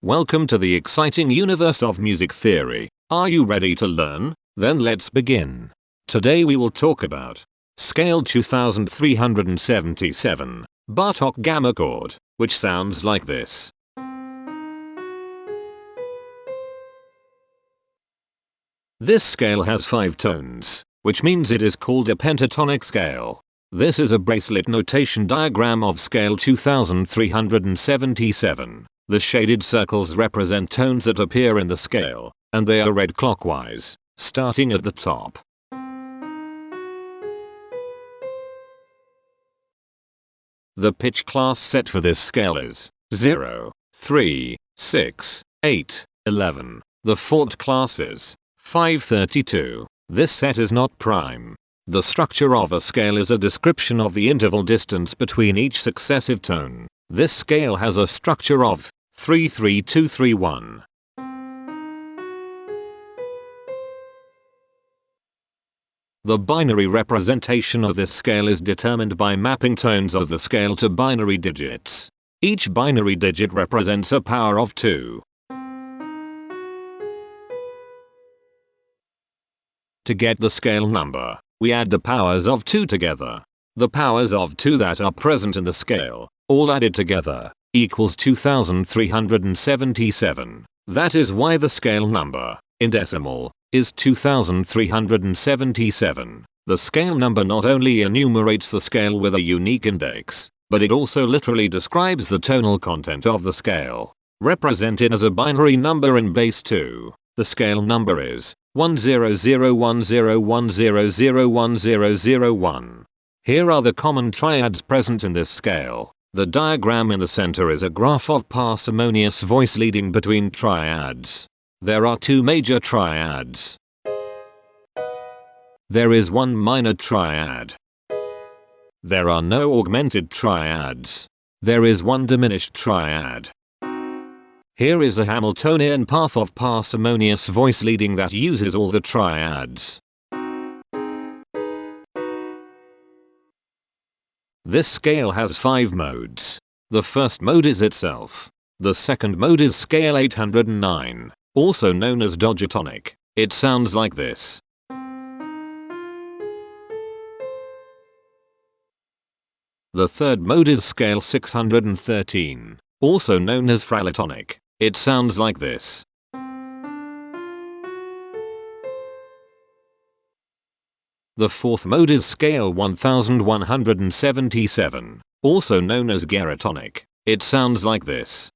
Welcome to the exciting universe of music theory. Are you ready to learn? Then let's begin. Today we will talk about Scale 2377, Bartók Gamma Chord, which sounds like this. This scale has 5 tones, which means it is called a pentatonic scale. This is a bracelet notation diagram of scale 2377. The shaded circles represent tones that appear in the scale, and they are read clockwise, starting at the top. The pitch class set for this scale is 0, 3, 6, 8, 11. The fault class is 532. This set is not prime. The structure of a scale is a description of the interval distance between each successive tone. This scale has a structure of 33231. The binary representation of this scale is determined by mapping tones of the scale to binary digits. Each binary digit represents a power of 2. To get the scale number, we add the powers of 2 together. The powers of 2 that are present in the scale, all added together, equals 2377. That is why the scale number, in decimal, is 2377. The scale number not only enumerates the scale with a unique index, but it also literally describes the tonal content of the scale. Represented as a binary number in base 2, the scale number is 1001010001001. Here are the common triads present in this scale. The diagram in the center is a graph of parsimonious voice leading between triads. There are 2 major triads. There is 1 minor triad. There are no augmented triads. There is 1 diminished triad. Here is a Hamiltonian path of parsimonious voice leading that uses all the triads. This scale has 5 modes. The first mode is itself. The second mode is scale 809, also known as Geratonic. It sounds like this. The third mode is scale 613, also known as Frylatonic. It sounds like this. The fourth mode is scale 1177, also known as Geratonic. It sounds like this.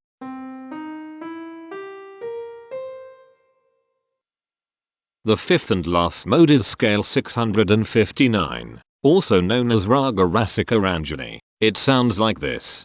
The fifth and last mode is scale 659, also known as Raga Rasika Ranjani. It sounds like this.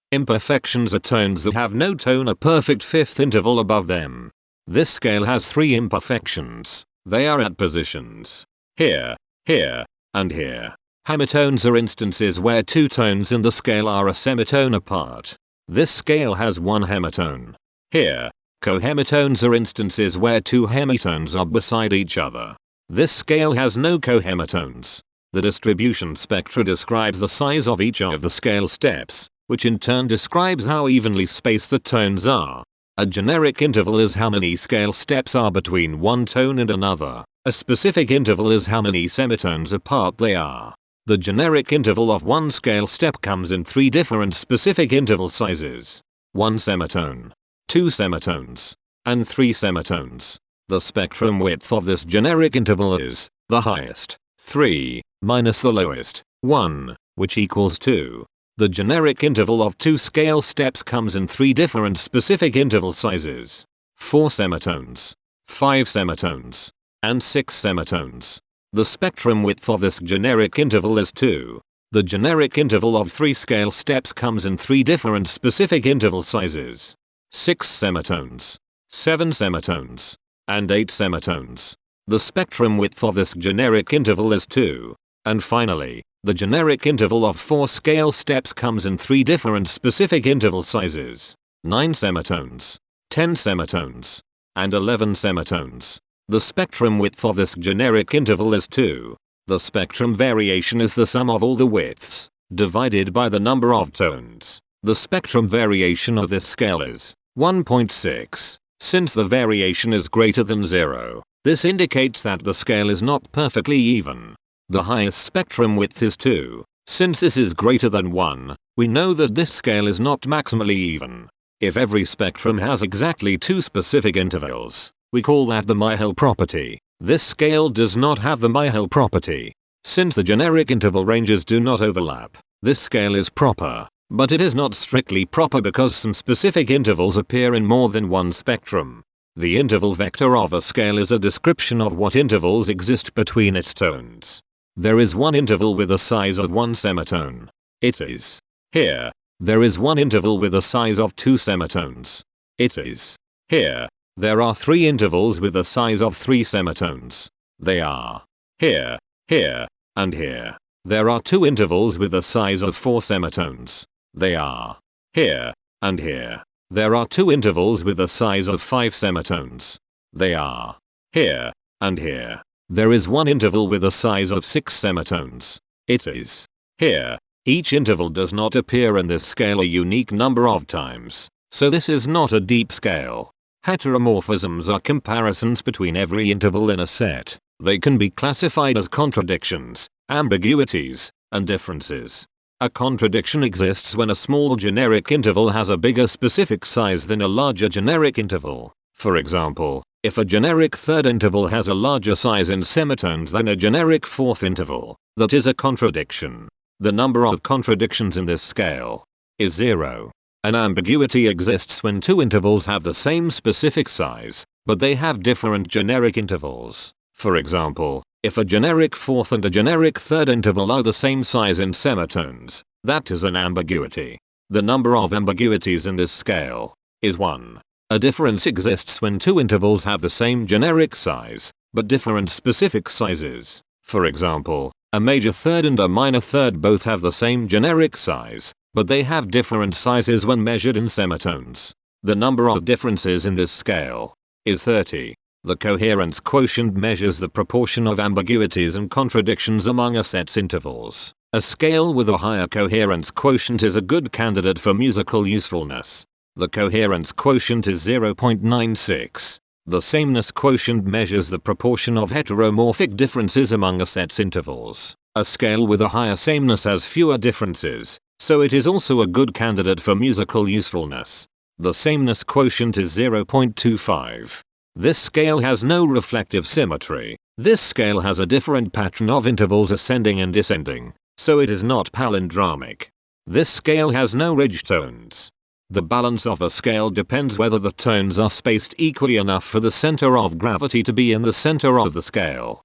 Imperfections are tones that have no tone, a perfect fifth interval above them. This scale has 3 imperfections. They are at positions here, here, and here. Hemitones are instances where 2 tones in the scale are a semitone apart. This scale has 1 hemitone here. Cohemitones are instances where 2 hemitones are beside each other. This scale has no cohemitones. The distribution spectra describes the size of each of the scale steps, which in turn describes how evenly spaced the tones are. A generic interval is how many scale steps are between one tone and another. A specific interval is how many semitones apart they are. The generic interval of one scale step comes in 3 different specific interval sizes. 1 semitone, 2 semitones, and 3 semitones. The spectrum width of this generic interval is the highest, 3, minus the lowest, 1, which equals 2. The generic interval of 2 scale steps comes in 3 different specific interval sizes. 4 semitones, 5 semitones, and 6 semitones. The spectrum width of this generic interval is 2. The generic interval of 3 scale steps comes in 3 different specific interval sizes. 6 semitones, 7 semitones, and 8 semitones. The spectrum width of this generic interval is 2. And finally, the generic interval of 4 scale steps comes in 3 different specific interval sizes. 9 semitones, 10 semitones, and 11 semitones. The spectrum width of this generic interval is 2. The spectrum variation is the sum of all the widths. divided by the number of tones. The spectrum variation of this scale is 1.6. Since the variation is greater than 0, this indicates that the scale is not perfectly even. The highest spectrum width is 2. Since this is greater than 1, we know that this scale is not maximally even. If every spectrum has exactly 2 specific intervals, we call that the Myhill property. This scale does not have the Myhill property. Since the generic interval ranges do not overlap, this scale is proper. But it is not strictly proper because some specific intervals appear in more than one spectrum. The interval vector of a scale is a description of what intervals exist between its tones. There is one interval with a size of 1 semitone. It is here. There is one interval with a size of 2 semitones. It is here. There are 3 intervals with a size of 3 semitones. They are here, here, and here. There are 2 intervals with a size of 4 semitones. They are here and here. There are 2 intervals with a size of 5 semitones. They are here and here. There is one interval with a size of 6 semitones. It is here. Each interval does not appear in this scale a unique number of times, so this is not a deep scale. Heteromorphisms are comparisons between every interval in a set. They can be classified as contradictions, ambiguities, and differences. A contradiction exists when a small generic interval has a bigger specific size than a larger generic interval. For example, if a generic third interval has a larger size in semitones than a generic fourth interval, that is a contradiction. The number of contradictions in this scale is 0. An ambiguity exists when 2 intervals have the same specific size, but they have different generic intervals. For example, if a generic fourth and a generic third interval are the same size in semitones, that is an ambiguity. The number of ambiguities in this scale is 1. A difference exists when 2 intervals have the same generic size, but different specific sizes. For example, a major third and a minor third both have the same generic size, but they have different sizes when measured in semitones. The number of differences in this scale is 30. The coherence quotient measures the proportion of ambiguities and contradictions among a set's intervals. A scale with a higher coherence quotient is a good candidate for musical usefulness. The coherence quotient is 0.96. The sameness quotient measures the proportion of heteromorphic differences among a set's intervals. A scale with a higher sameness has fewer differences, so it is also a good candidate for musical usefulness. The sameness quotient is 0.25. This scale has no reflective symmetry. This scale has a different pattern of intervals ascending and descending, so it is not palindromic. This scale has no ridge tones. The balance of a scale depends whether the tones are spaced equally enough for the center of gravity to be in the center of the scale.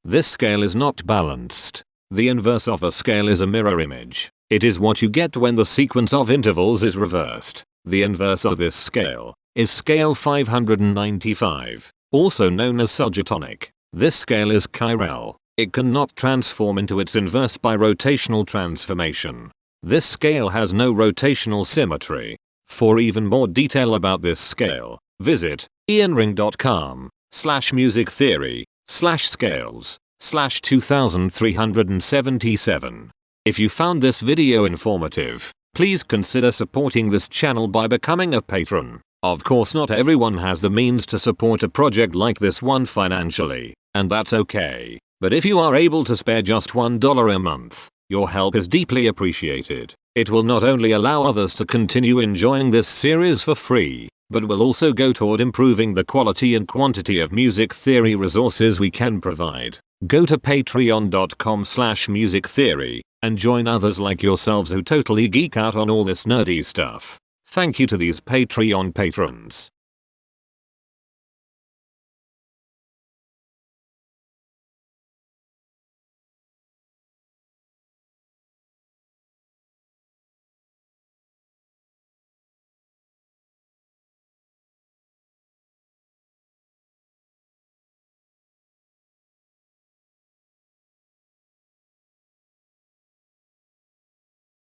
This scale is not balanced. The inverse of a scale is a mirror image. It is what you get when the sequence of intervals is reversed. The inverse of this scale is scale 595, also known as Geratonic. This scale is chiral. It cannot transform into its inverse by rotational transformation. This scale has no rotational symmetry. For even more detail about this scale, visit ianring.com/musictheory/scales/2377. If you found this video informative, please consider supporting this channel by becoming a patron. Of course, not everyone has the means to support a project like this one financially, and that's okay. But if you are able to spare just $1 a month, your help is deeply appreciated. It will not only allow others to continue enjoying this series for free, but will also go toward improving the quality and quantity of music theory resources we can provide. Go to patreon.com/musictheory and join others like yourselves who totally geek out on all this nerdy stuff. Thank you to these Patreon patrons.